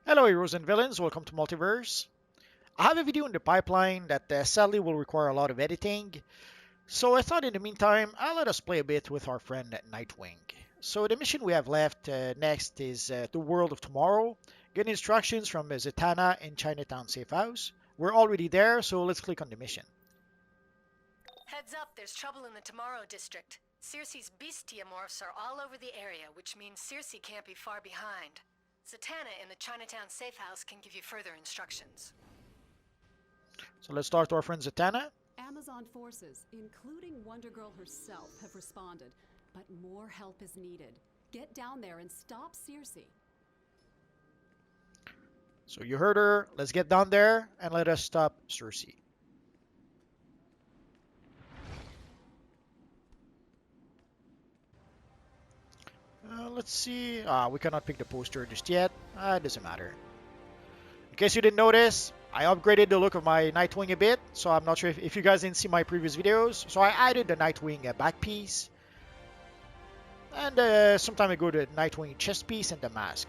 Hello heroes and villains, welcome to Multiverse. I have a video in the pipeline that sadly will require a lot of editing, so I thought in the meantime I'll let us play a bit with our friend Nightwing. So the mission we have left next is the world of tomorrow. Get instructions from Zatanna in Chinatown Safe House. We're already there, so let's click on the mission. Heads up, there's trouble in the Tomorrow district. Circe's bestiamorphs are all over the area, which means Circe can't be far behind. Zatanna in the Chinatown safe house can give you further instructions. So let's start our friend Zatanna. Amazon forces, including Wonder Girl herself, have responded, but more help is needed. Get down there and stop Circe. So you heard her, let's get down there and let us stop Circe. Let's see. We cannot pick the poster just yet. It doesn't matter. In case you didn't notice, I upgraded the look of my Nightwing a bit. So I'm not sure if you guys didn't see my previous videos. So I added the Nightwing back piece. And some time ago the Nightwing chest piece and the mask.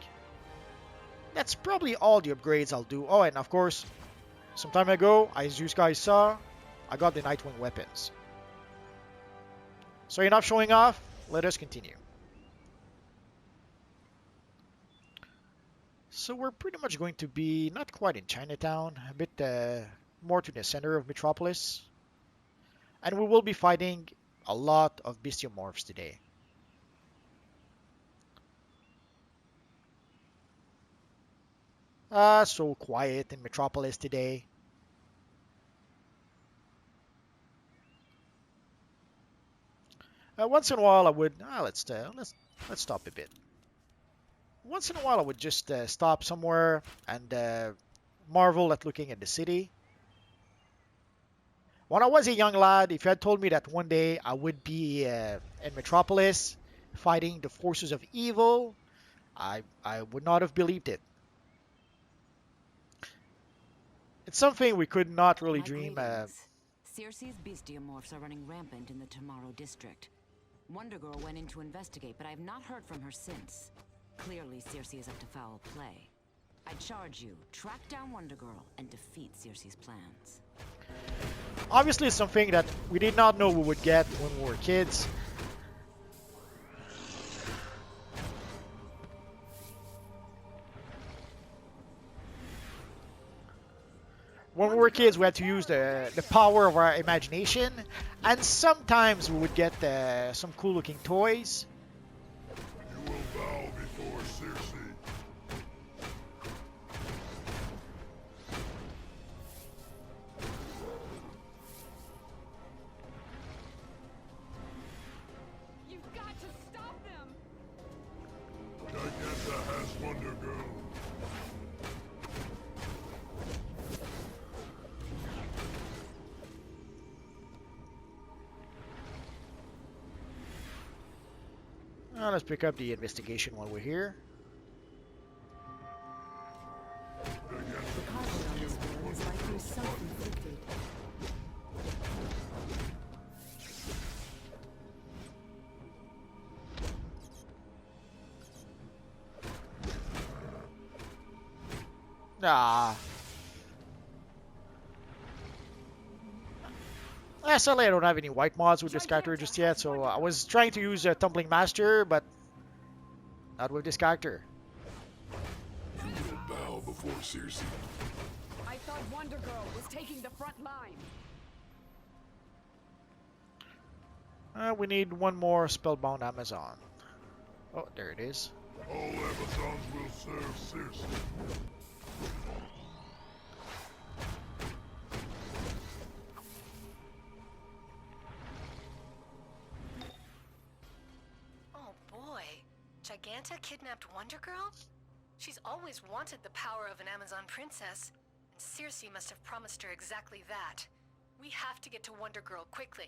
That's probably all the upgrades I'll do. Oh, and of course, some time ago, as you guys saw, I got the Nightwing weapons. So enough showing off. Let us continue. So we're pretty much going to be not quite in Chinatown, a bit more to the center of Metropolis. And we will be fighting a lot of bestiamorphs today. So quiet in Metropolis today. Once in a while I would, let's stop a bit. Once in a while I would just stop somewhere and marvel at looking at the city. When I was a young lad, if you had told me that one day I would be in Metropolis fighting the forces of evil, I would not have believed it. It's something we could not really dream. Circe's bestiamorphs are running rampant in the Tomorrow district. Wonder Girl went in to investigate, but I have not heard from her since. Clearly, Circe is up to foul play. I charge you, track down Wonder Girl and defeat Circe's plans. Obviously, it's something that we did not know we would get when we were kids. When we were kids, we had to use the power of our imagination, and sometimes we would get some cool-looking toys. You will bow before Circe. You've got to stop them! Giganta has Wonder Girl. Let's pick up the investigation while we're here. The carpet on this floor is likely self-inflicted. Sadly, I don't have any white mods with this character just yet, so I was trying to use a Tumbling Master, but not with this character. You will bow before Circe. I thought Wonder Girl was taking the front line. We need one more Spellbound Amazon. Oh, there it is. All Amazons will serve Circe. Oh boy, Giganta kidnapped Wonder Girl? She's always wanted the power of an Amazon princess, and Circe must have promised her exactly that. We have to get to Wonder Girl quickly.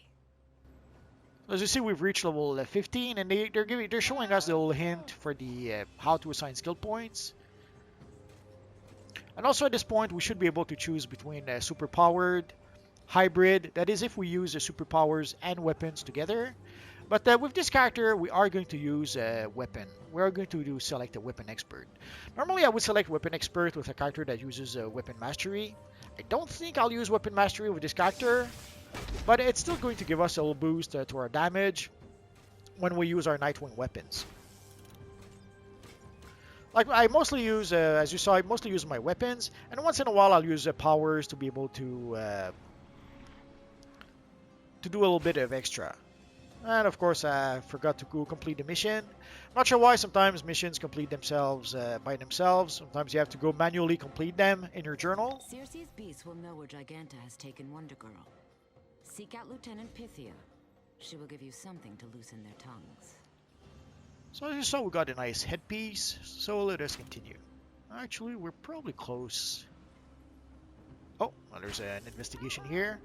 As you see, we've reached level 15, and they're showing us the little hint for the how to assign skill points. And also at this point, we should be able to choose between superpowered, hybrid. That is, if we use the superpowers and weapons together. But with this character, we are going to use a weapon. We are going to select a weapon expert. Normally, I would select weapon expert with a character that uses weapon mastery. I don't think I'll use weapon mastery with this character, but it's still going to give us a little boost to our damage when we use our Nightwing weapons. Like I mostly use, as you saw, I mostly use my weapons, and once in a while I'll use powers to be able to do a little bit of extra. And of course, I forgot to go complete the mission. Not sure why. Sometimes missions complete themselves by themselves. Sometimes you have to go manually complete them in your journal. Circe's beasts will know where Giganta has taken Wonder Girl. Seek out Lieutenant Pythia. She will give you something to loosen their tongues. So as you saw, we got a nice headpiece. So let us continue. Actually, we're probably close. Oh, well, there's an investigation here.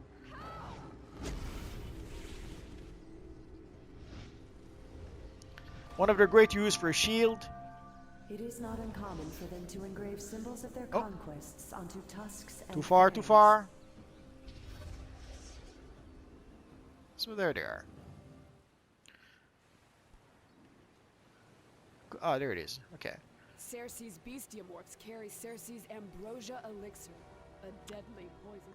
One of their great use for a shield. It is not uncommon for them to engrave symbols of their conquests onto tusks and Too far, too fangs. far. So there they are. Oh, there it is. Okay. Circe's bestiamorphs carry Circe's ambrosia elixir, a deadly poison.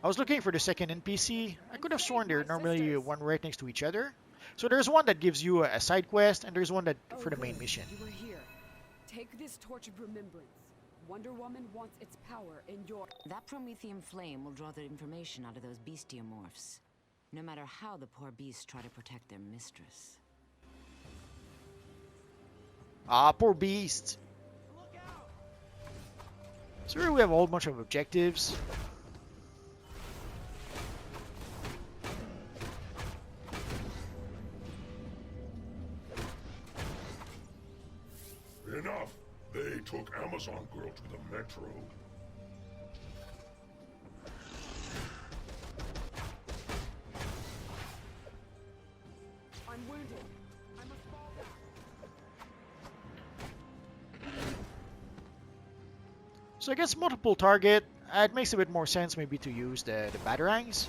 I was looking for the second NPC. I could have sworn they're normally one right next to each other. So there's one that gives you a side quest, and there's one that for the main mission. You were here. Take this torch of remembrance. Wonder Woman wants its power in your... That Promethean flame will draw the information out of those bestiamorphs. No matter how the poor beasts try to protect their mistress. Ah, poor beast. So here we have a whole bunch of objectives. Enough! They took Amazon Girl to the Metro. I'm wounded. I must fall back. So against multiple target, it makes a bit more sense maybe to use the batarangs.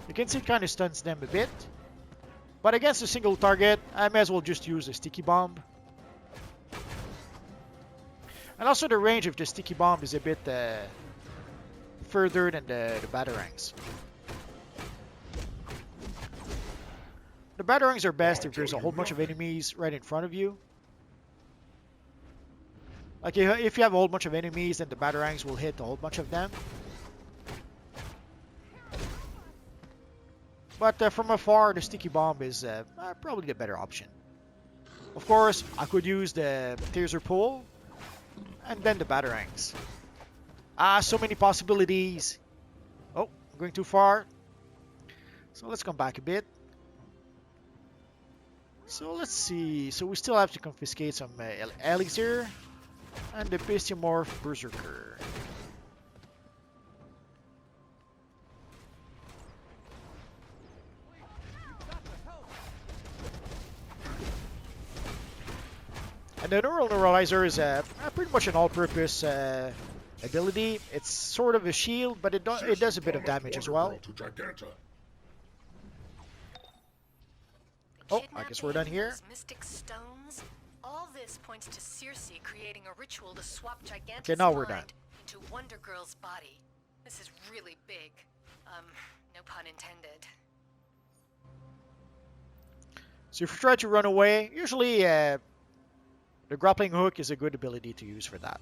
You can see it kind of stuns them a bit. But against a single target, I may as well just use a sticky bomb. And also the range of the sticky bomb is a bit further than the batarangs. The batarangs are best if there's a whole bunch of enemies right in front of you. Like if you have a whole bunch of enemies, then the batarangs will hit a whole bunch of them. But from afar, the sticky bomb is probably the better option. Of course, I could use the taser pull, and then the batarangs. Ah, so many possibilities. Oh, I'm going too far. So let's come back a bit. So let's see. So we still have to confiscate some elixir and the bestiamorph berserker. And the neural neuralizer is pretty much an all-purpose ability. It's sort of a shield, but it does a bit of damage as well. Oh, I guess we're done here. Those mystic stones. All this points to Circe creating a ritual to swap Giganta's Okay, now we're mind done. into Wonder Girl's body. This is really big. No pun intended. So if you try to run away, usually the grappling hook is a good ability to use for that.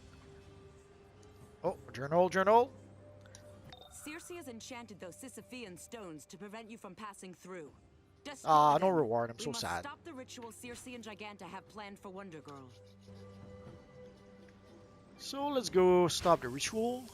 Oh, journal. Circe has enchanted those Sisyphean stones to prevent you from passing through. Ah, Destroy no them. reward. I'm We so must sad. Stop the ritual Circe and Giganta have planned for Wonder Girl. So let's go stop the ritual.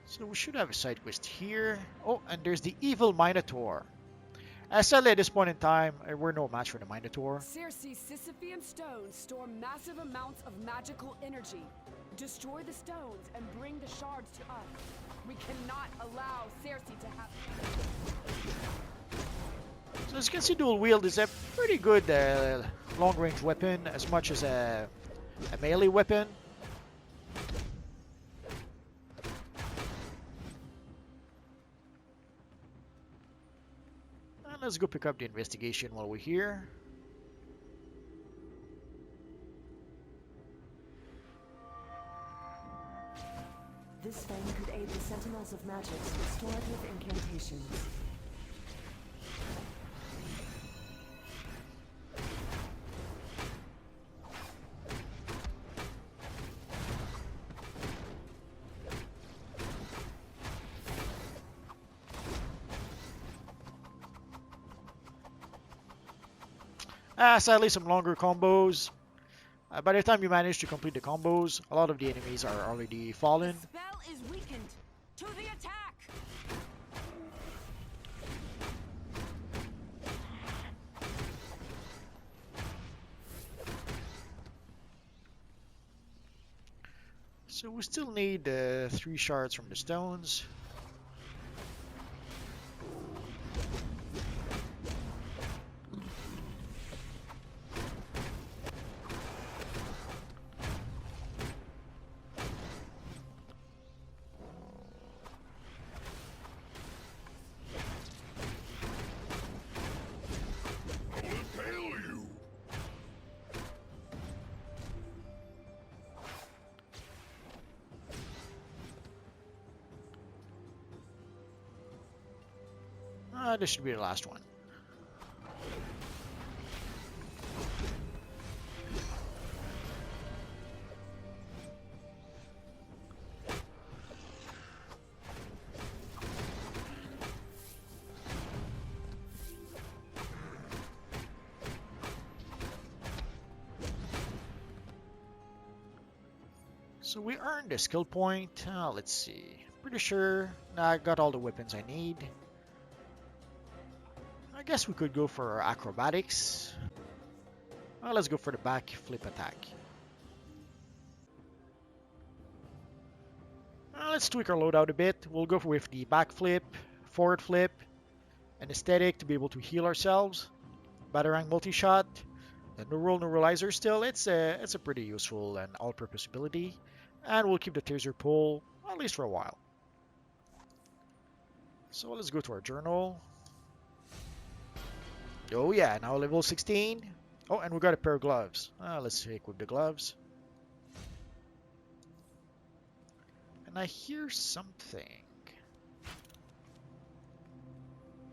So we should have a side quest here. Oh, and there's the evil Minotaur. Sadly, at this point in time, we're no match for the Minotaur. Circe's Sisyphean stones store massive amounts of magical energy. Destroy the stones and bring the shards to us. We cannot allow Circe to have... So as you can see, dual wield is a pretty good long-range weapon, as much as a melee weapon. And let's go pick up the investigation while we're here. This fang could aid the Sentinels of Magic's restorative incantations. Sadly, some longer combos. By the time you manage to complete the combos, a lot of the enemies are already fallen. The spell is weakened. To the attack! So we still need 3 shards from the stones. I'll impale you. This should be the last one. So we earned a skill point. Let's see. Pretty sure I got all the weapons I need. I guess we could go for acrobatics. Let's go for the back flip attack. Let's tweak our loadout a bit. We'll go with the back flip, forward flip, and aesthetic to be able to heal ourselves. Batarang multi-shot, the neuralizer still. It's a pretty useful and all-purpose ability. And we'll keep the taser pull, at least for a while. So let's go to our journal. Oh yeah, now level 16. Oh, and we got a pair of gloves. Let's equip the gloves. And I hear something.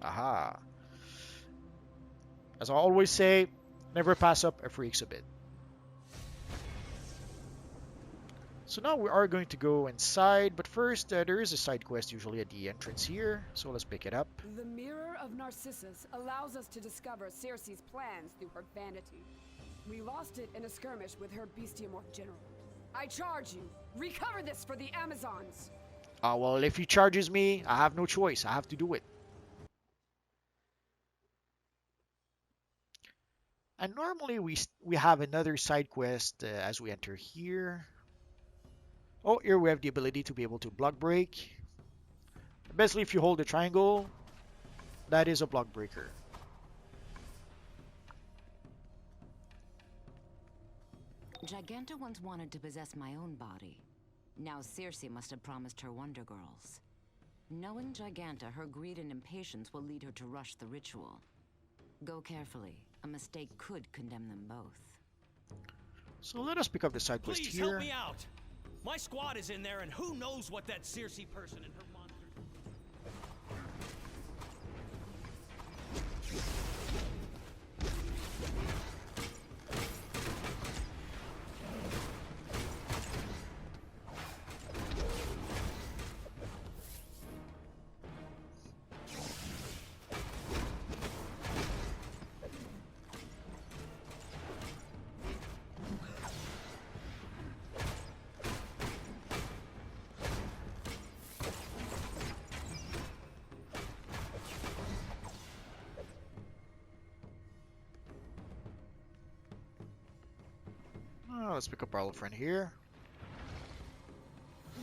Aha. As I always say, never pass up a free exhibit. So now we are going to go inside, but first there is a side quest usually at the entrance here, so let's pick it up. The Mirror of Narcissus allows us to discover Circe's plans through her vanity. We lost it in a skirmish with her bestiamorph general. I charge you, recover this for the Amazons! Well, if he charges me, I have no choice. I have to do it. And normally we have another side quest as we enter here. Oh, here we have the ability to be able to block break. Basically, if you hold the triangle, that is a block breaker. Giganta once wanted to possess my own body. Now Circe must have promised her Wonder Girls. Knowing Giganta, her greed and impatience will lead her to rush the ritual. Go carefully. A mistake could condemn them both. So let us pick up the side quest Please here. help me out. My squad is in there, and who knows what that Circe person and her monster. Let's pick up our old friend here.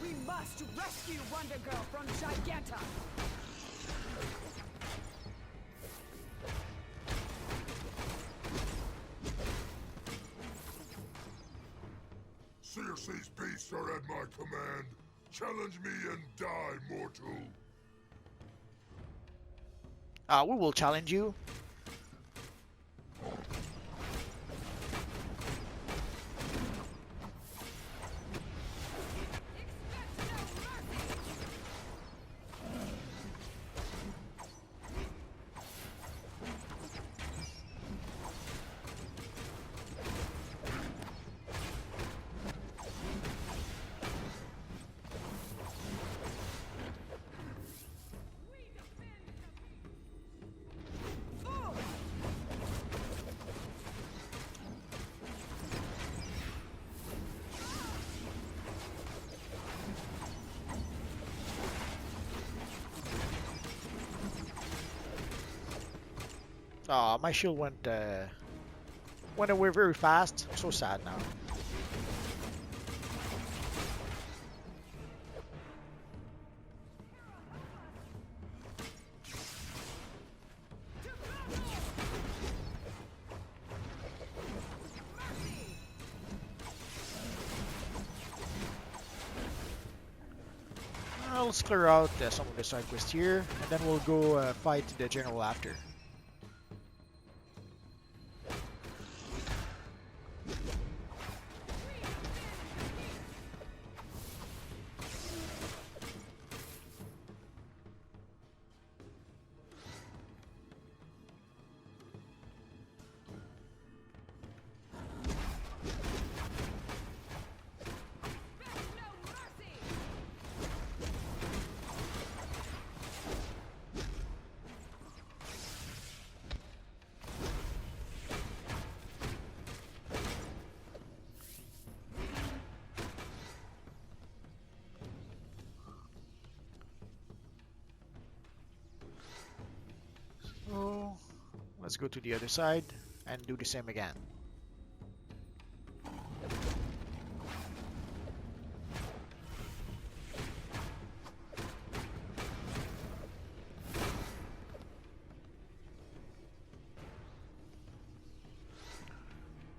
We must rescue Wonder Girl from Giganta! Circe's beasts are at my command. Challenge me and die, mortal. We will challenge you. My shield went away very fast. I'm so sad now. Let's clear out some of the side quests here, and then we'll go fight the general after. So let's go to the other side and do the same again.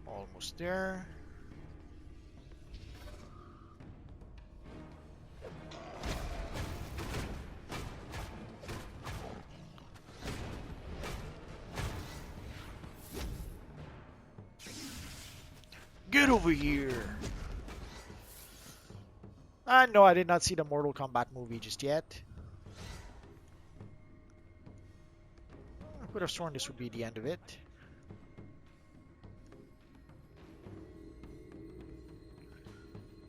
Almost there. Get over here! No, I did not see the Mortal Kombat movie just yet. I could have sworn this would be the end of it.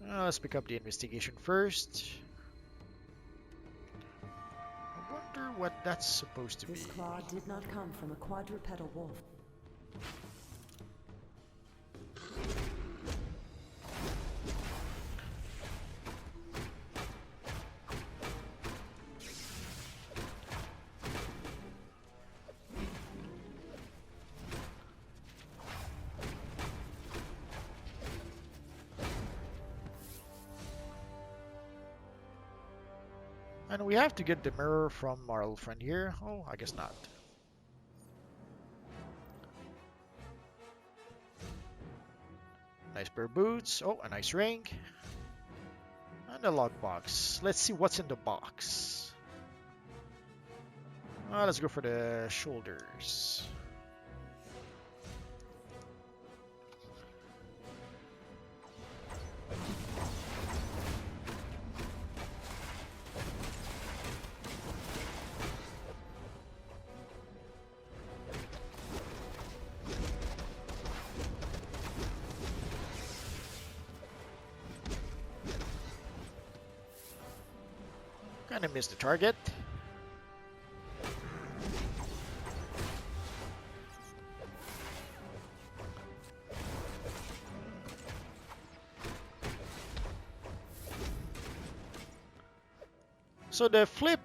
Let's pick up the investigation first. I wonder what that's supposed to be. This claw did not come from a quadrupedal wolf. And we have to get the mirror from our old friend here. Oh, I guess not. Nice pair of boots. Oh, a nice ring. And a lockbox. Let's see what's in the box. Let's go for the shoulders. Kind of missed the target. So the flip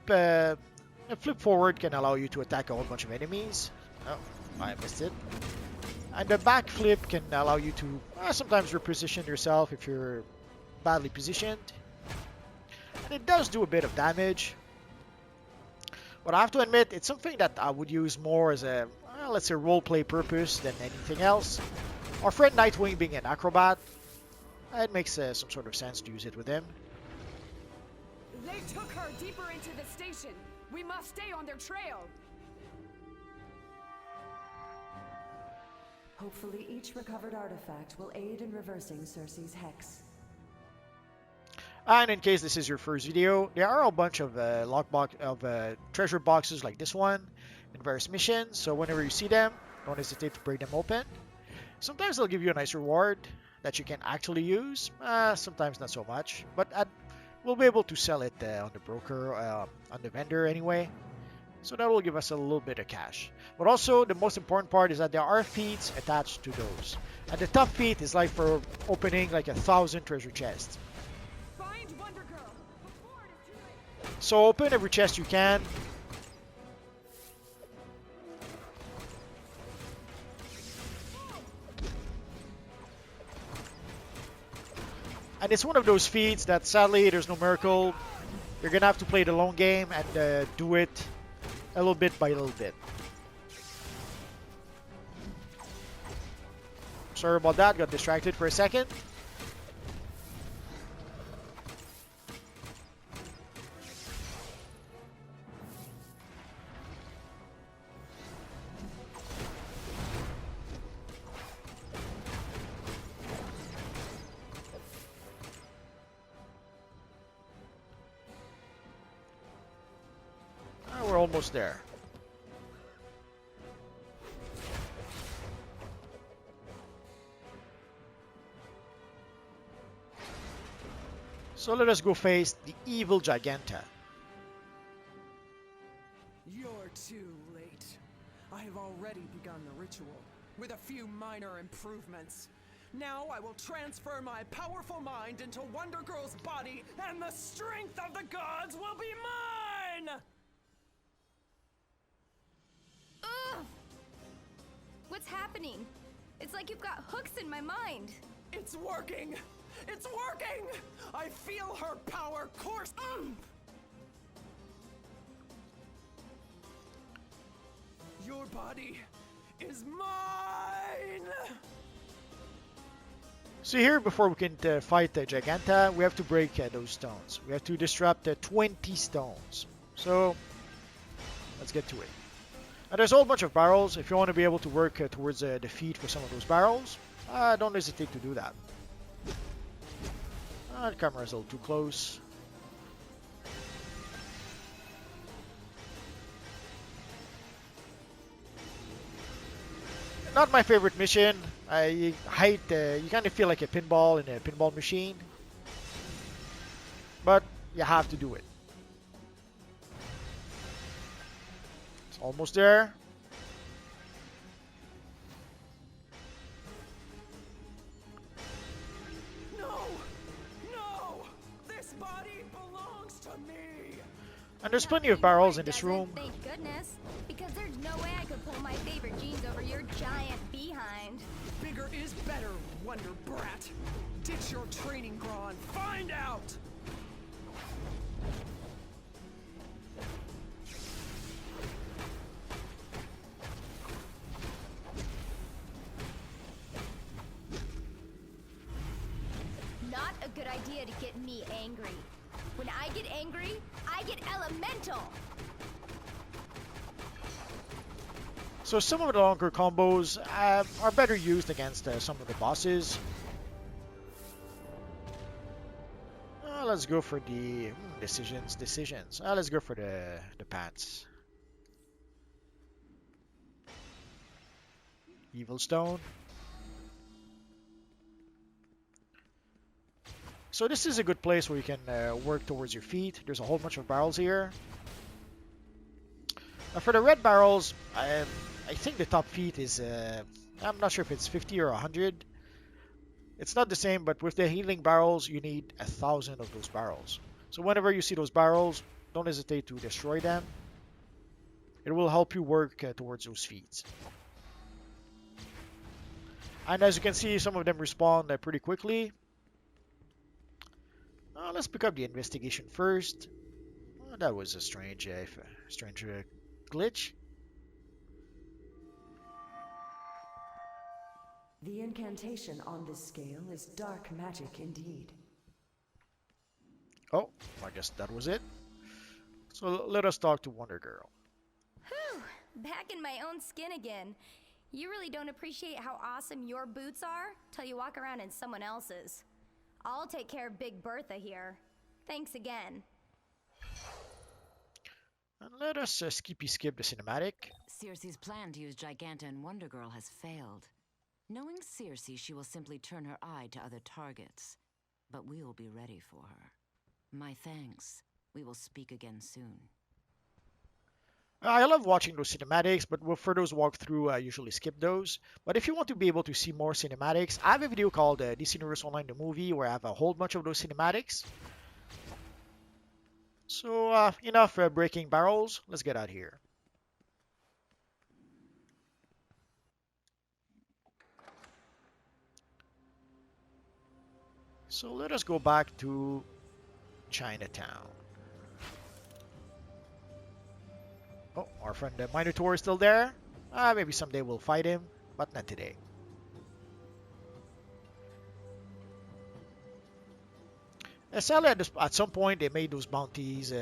forward can allow you to attack a whole bunch of enemies. Oh, I missed it. And the back flip can allow you to sometimes reposition yourself if you're badly positioned. And it does do a bit of damage. But I have to admit, it's something that I would use more as a, let's say, roleplay purpose than anything else. Our friend Nightwing being an acrobat, It makes some sort of sense to use it with him. They took her deeper into the station. We must stay on their trail. Hopefully each recovered artifact will aid in reversing Cersei's hex. And in case this is your first video, there are a bunch of treasure boxes like this one in various missions. So whenever you see them, don't hesitate to break them open. Sometimes they'll give you a nice reward that you can actually use. Sometimes not so much, but we'll be able to sell it on the broker, on the vendor anyway. So that will give us a little bit of cash. But also, the most important part is that there are feats attached to those. And the top feat is like for opening like 1,000 treasure chests. Find Wonder Girl before it is too late. So open every chest you can. And it's one of those feats that sadly there's no miracle. You're gonna have to play the long game and do it a little bit by little bit. Sorry about that, got distracted for a second. We're almost there. So let us go face the evil Giganta. You're too late. I have already begun the ritual, with a few minor improvements. Now I will transfer my powerful mind into Wonder Girl's body, and the strength of the gods will be mine! Ugh! What's happening? It's like you've got hooks in my mind. It's working! It's working! I feel her power course. Your body is mine! So here, before we can fight the Giganta, we have to break those stones. We have to disrupt 20 stones. So let's get to it. And there's a whole bunch of barrels. If you want to be able to work towards defeat for some of those barrels, don't hesitate to do that. The camera is a little too close. Not my favorite mission. You kind of feel like a pinball in a pinball machine. But you have to do it. It's almost there. And there's plenty of barrels in this room. Thank goodness, because there's no way I could pull my favorite jeans over your giant behind. Bigger is better, Wonder Brat. Ditch your training bra and find out! Not a good idea to get me angry. When I get angry, I get elemental! So some of the longer combos are better used against some of the bosses. Let's go for the decisions. Let's go for the pants. Evil Stone. So this is a good place where you can work towards your feet. There's a whole bunch of barrels here. For the red barrels, I think the top feat is, I'm not sure if it's 50 or 100. It's not the same, but with the healing barrels, you need 1,000 of those barrels. So whenever you see those barrels, don't hesitate to destroy them. It will help you work towards those feats. And as you can see, some of them respawn pretty quickly. Let's pick up the investigation first. That was a strange glitch. The incantation on this scale is dark magic indeed. Oh, I guess that was it. So let us talk to Wonder Girl. Whew! Back in my own skin again. You really don't appreciate how awesome your boots are till you walk around in someone else's. I'll take care of Big Bertha here. Thanks again. And let us skippy skip the cinematic. Circe's plan to use Giganta and Wonder Girl has failed. Knowing Circe, she will simply turn her eye to other targets. But we will be ready for her. My thanks. We will speak again soon. I love watching those cinematics, but for those walkthrough, I usually skip those. But if you want to be able to see more cinematics, I have a video called DC Universe Online the Movie, where I have a whole bunch of those cinematics. So, enough breaking barrels. Let's get out of here. So let us go back to Chinatown. Oh, our friend the Minotaur is still there. Maybe someday we'll fight him, but not today. Sadly, at some point they made those bounties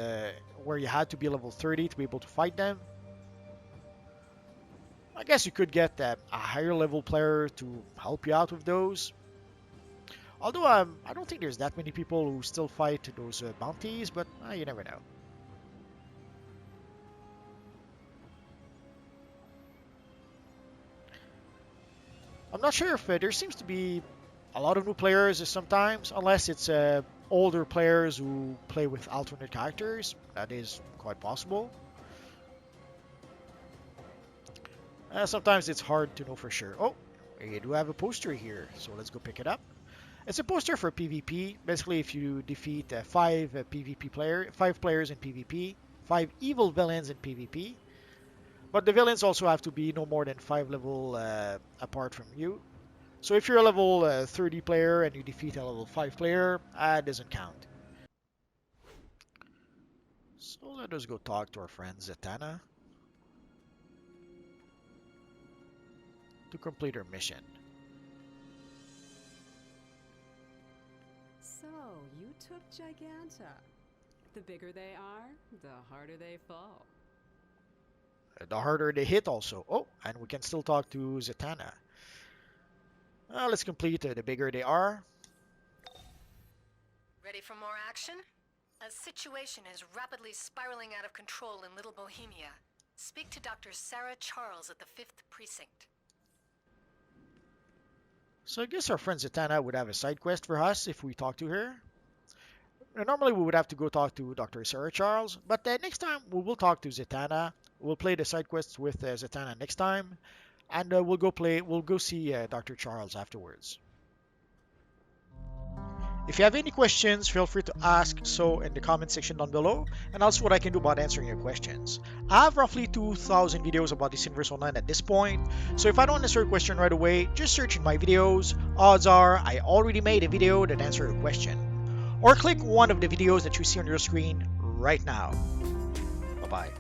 where you had to be level 30 to be able to fight them. I guess you could get a higher level player to help you out with those. Although I don't think there's that many people who still fight those bounties, but you never know. I'm not sure if there seems to be a lot of new players sometimes, unless it's older players who play with alternate characters. That is quite possible. Sometimes it's hard to know for sure. Oh, we do have a poster here, so let's go pick it up. It's a poster for PvP. Basically, if you defeat five players in PvP, 5 evil villains in PvP. But the villains also have to be no more than 5 level apart from you. So if you're a level 30 player and you defeat a level 5 player, that doesn't count. So let us go talk to our friend Zatanna to complete our mission. So, you took Giganta. The bigger they are, the harder they fall. The harder they hit also. Oh, and we can still talk to Zatanna. Let's complete the bigger they are. Ready for more action? A situation is rapidly spiraling out of control in Little Bohemia. Speak to Dr. Sarah Charles at the 5th Precinct. So I guess our friend Zatanna would have a side quest for us if we talk to her. Normally we would have to go talk to Dr. Sarah Charles, but next time we will talk to Zatanna. We'll play the side quests with Zatanna next time, and we'll go see Dr. Charles afterwards. If you have any questions, feel free to ask so in the comment section down below, and I'll see what I can do about answering your questions. I have roughly 2,000 videos about this Universe Online at this point, so if I don't answer your question right away, just search in my videos. Odds are I already made a video that answers your question. Or click one of the videos that you see on your screen right now. Bye-bye.